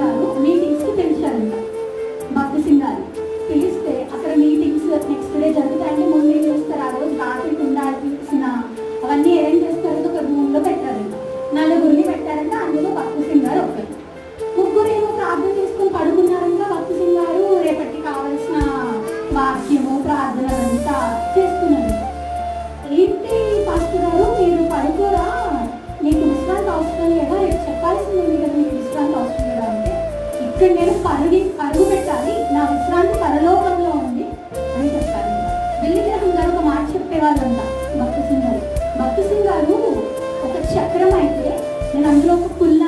గారు మీటింగ్స్కి పిలిచారంట. భక్తి సింగ్ గారు పిలిస్తే అక్కడ మీటింగ్స్ నెక్స్ట్ డే జరుగుతాయంటే ముందు ఏం చేస్తారు, ఆ రోజు రాత్రి ఉండాల్సిన అవన్నీ అరేంజ్ చేస్తారు. ఒక రూమ్లో పెట్టారంట, 4 పెట్టారంట. అందులో భక్తి సింగ్ గారు ఒకరు. ముగ్గురు ఏమో ప్రార్థన చేసుకొని పడుకున్నారంట. భక్తి సింగ్ గారు రేపటికి కావాల్సిన వాక్యము ప్రార్థన అంతా చేస్తున్నారు. ఏంటి పాస్టర్ గారు మీరు పడుకోరా, నీకు విశ్రాంతి అవసరం లేదా, రేపు చెప్పాల్సింది ఉంది కదా మీకు విశ్రాంతి అవసరం లేదా అంటే, ఇక్కడ నేను పరుగు పెట్టాలి, నా విశ్రాంతి పరలోకంలో ఉంది అని చెప్పారు. విల్లిగ్రహం గారు ఒక మాట చెప్పేవాళ్ళంట భక్తి సింగ్ గారు. భక్తి సింగ్ గారు ఒక చక్రం అయితే నేను అందులో ఒక పుల్ల